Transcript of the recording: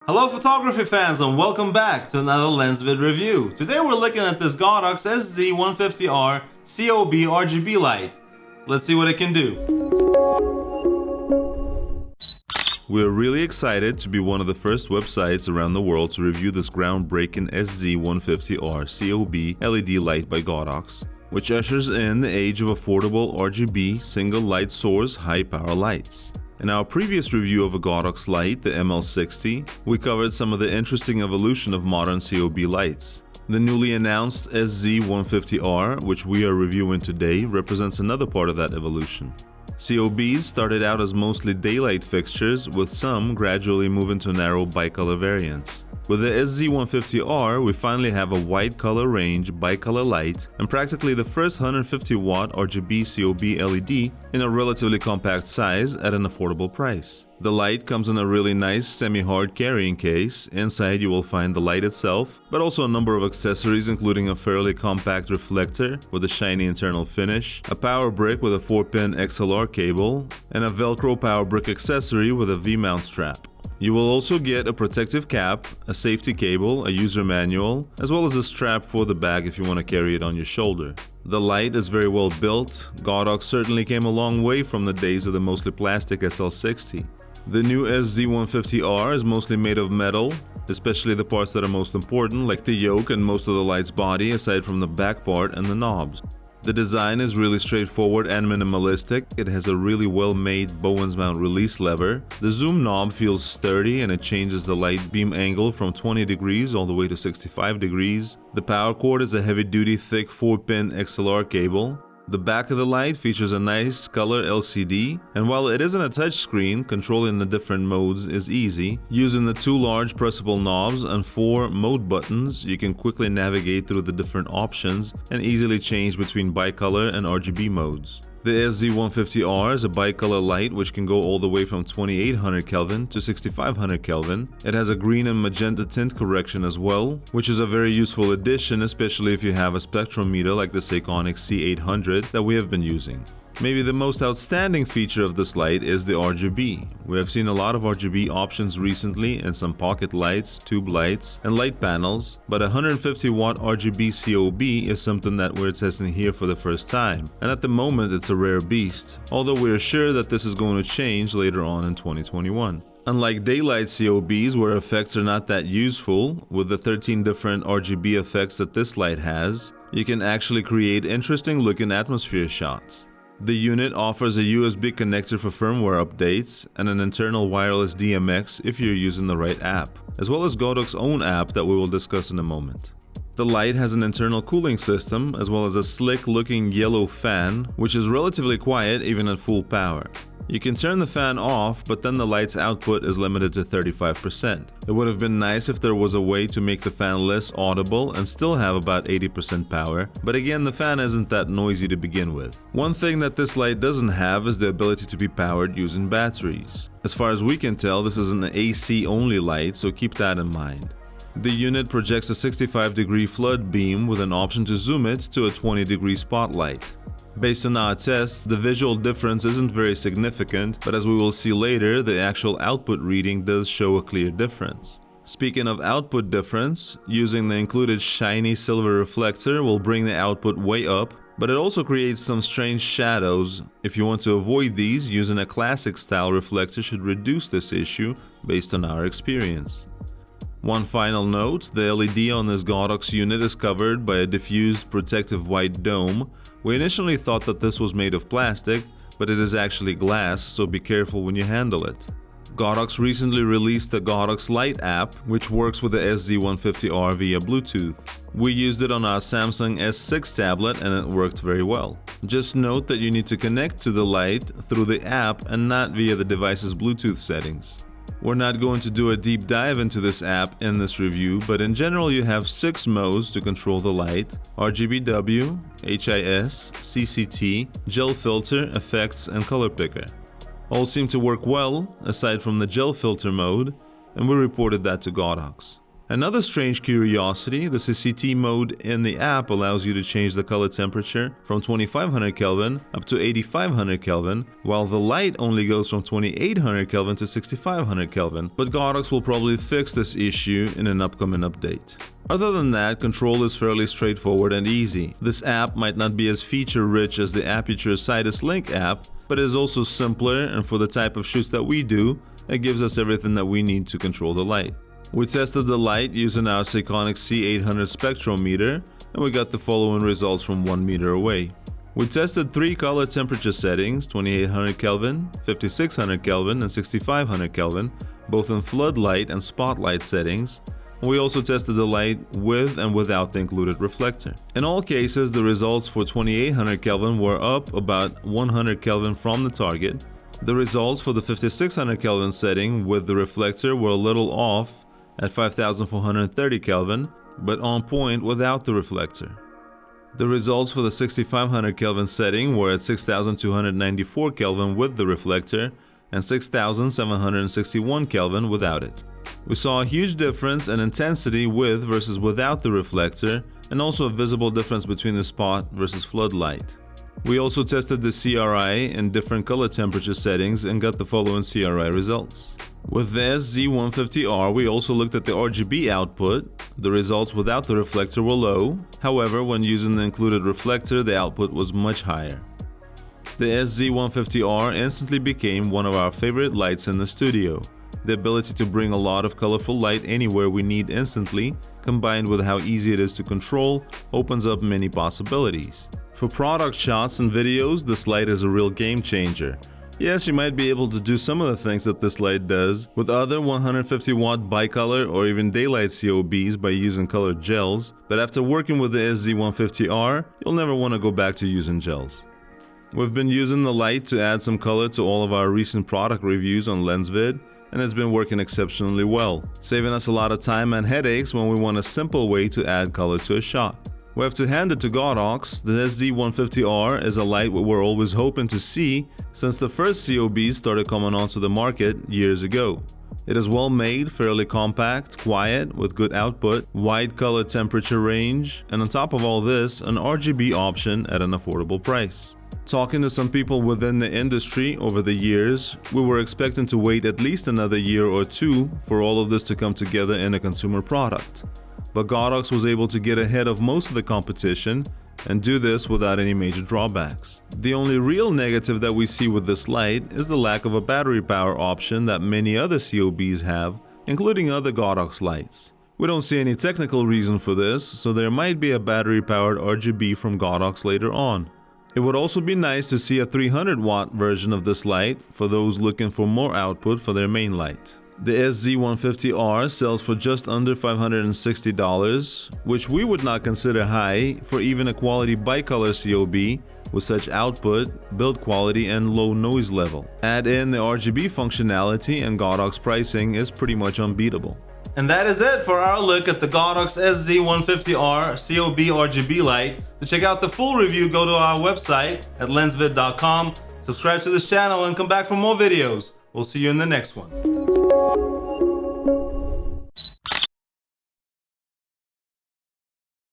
Hello photography fans and welcome back to another LensVid review. Today we're looking at this Godox SZ150R COB RGB light. Let's see what it can do. We're really excited to be one of the first websites around the world to review this groundbreaking SZ150R COB LED light by Godox, which ushers in the age of affordable RGB single light source high power lights. In our previous review of a Godox light, the ML60, we covered some of the interesting evolution of modern COB lights. The newly announced SZ150R, which we are reviewing today, represents another part of that evolution. COBs started out as mostly daylight fixtures, with some gradually moving to narrow bicolor variants. With the SZ150R, we finally have a wide color range bicolor light and practically the first 150 watt RGB COB LED in a relatively compact size at an affordable price. The light comes in a really nice semi-hard carrying case. Inside you will find the light itself, but also a number of accessories including a fairly compact reflector with a shiny internal finish, a power brick with a 4-pin XLR cable, and a Velcro power brick accessory with a V-mount strap. You will also get a protective cap, a safety cable, a user manual, as well as a strap for the bag if you want to carry it on your shoulder. The light is very well built. Godox certainly came a long way from the days of the mostly plastic SL60. The new SZ150R is mostly made of metal, especially the parts that are most important, like the yoke and most of the light's body aside from the back part and the knobs. The design is really straightforward and minimalistic. It has a really well-made Bowens mount release lever. The zoom knob feels sturdy and it changes the light beam angle from 20 degrees all the way to 65 degrees. The power cord is a heavy-duty thick 4-pin XLR cable. The back of the light features a nice color LCD, and while it isn't a touchscreen, controlling the different modes is easy. Using the 2 large pressable knobs and 4 mode buttons, you can quickly navigate through the different options and easily change between bicolor and RGB modes. The SZ150R is a bicolor light which can go all the way from 2800 Kelvin to 6500 Kelvin. It has a green and magenta tint correction as well, which is a very useful addition, especially if you have a spectrometer like the Seikonic C800 that we have been using. Maybe the most outstanding feature of this light is the RGB. We have seen a lot of RGB options recently in some pocket lights, tube lights, and light panels, but 150 watt RGB COB is something that we're testing here for the first time, and at the moment it's a rare beast, although we're sure that this is going to change later on in 2021. Unlike daylight COBs where effects are not that useful, with the 13 different RGB effects that this light has, you can actually create interesting looking atmosphere shots. The unit offers a USB connector for firmware updates and an internal wireless DMX if you're using the right app, as well as Godox's own app that we will discuss in a moment. The light has an internal cooling system as well as a slick looking yellow fan, which is relatively quiet even at full power. You can turn the fan off, but then the light's output is limited to 35%. It would have been nice if there was a way to make the fan less audible and still have about 80% power, but again the fan isn't that noisy to begin with. One thing that this light doesn't have is the ability to be powered using batteries. As far as we can tell, this is an AC only light, so keep that in mind. The unit projects a 65-degree flood beam with an option to zoom it to a 20-degree spotlight. Based on our tests, the visual difference isn't very significant, but as we will see later, the actual output reading does show a clear difference. Speaking of output difference, using the included shiny silver reflector will bring the output way up, but it also creates some strange shadows. If you want to avoid these, using a classic style reflector should reduce this issue based on our experience. One final note, the LED on this Godox unit is covered by a diffused protective white dome. We initially thought that this was made of plastic, but it is actually glass, so be careful when you handle it. Godox recently released the Godox Light app, which works with the SZ150R via Bluetooth. We used it on our Samsung S6 tablet and it worked very well. Just note that you need to connect to the light through the app and not via the device's Bluetooth settings. We're not going to do a deep dive into this app in this review, but in general you have 6 modes to control the light: RGBW, HIS, CCT, gel filter, effects, and color picker. All seem to work well, aside from the gel filter mode, and we reported that to Godox. Another strange curiosity, the CCT mode in the app allows you to change the color temperature from 2500 Kelvin up to 8500 Kelvin, while the light only goes from 2800 Kelvin to 6500 Kelvin, but Godox will probably fix this issue in an upcoming update. Other than that, control is fairly straightforward and easy. This app might not be as feature-rich as the Aputure Sidus Link app, but is also simpler, and for the type of shoots that we do, it gives us everything that we need to control the light. We tested the light using our Seikonic C800 spectrometer, and we got the following results from 1 meter away. We tested 3 color temperature settings, 2800 Kelvin, 5600 Kelvin, and 6500 Kelvin, both in floodlight and spotlight settings. We also tested the light with and without the included reflector. In all cases, the results for 2800 Kelvin were up about 100 Kelvin from the target. The results for the 5600 Kelvin setting with the reflector were a little off at 5430 Kelvin, but on point without the reflector. The results for the 6500 Kelvin setting were at 6294 Kelvin with the reflector and 6761 Kelvin without it. We saw a huge difference in intensity with versus without the reflector, and also a visible difference between the spot versus floodlight. We also tested the CRI in different color temperature settings and got the following CRI results. With the SZ150R, we also looked at the RGB output. The results without the reflector were low. However, when using the included reflector, the output was much higher. The SZ150R instantly became one of our favorite lights in the studio. The ability to bring a lot of colorful light anywhere we need instantly, combined with how easy it is to control, opens up many possibilities. For product shots and videos, this light is a real game changer. Yes, you might be able to do some of the things that this light does with other 150 watt bicolor or even daylight COBs by using colored gels, but after working with the SZ150R, you'll never want to go back to using gels. We've been using the light to add some color to all of our recent product reviews on LensVid, and it's been working exceptionally well, saving us a lot of time and headaches when we want a simple way to add color to a shot. We have to hand it to Godox. The SZ150R is a light we were always hoping to see since the first COBs started coming onto the market years ago. It is well made, fairly compact, quiet, with good output, wide color temperature range, and on top of all this, an RGB option at an affordable price. Talking to some people within the industry over the years, we were expecting to wait at least another year or two for all of this to come together in a consumer product. But Godox was able to get ahead of most of the competition and do this without any major drawbacks. The only real negative that we see with this light is the lack of a battery power option that many other COBs have, including other Godox lights. We don't see any technical reason for this, so there might be a battery-powered RGB from Godox later on. It would also be nice to see a 300 watt version of this light for those looking for more output for their main light. The SZ150R sells for just under $560, which we would not consider high for even a quality bicolor COB with such output, build quality, and low noise level. Add in the RGB functionality and Godox pricing is pretty much unbeatable. And that is it for our look at the Godox SZ150R COB RGB light. To check out the full review, go to our website at lensvid.com, subscribe to this channel, and come back for more videos. We'll see you in the next one.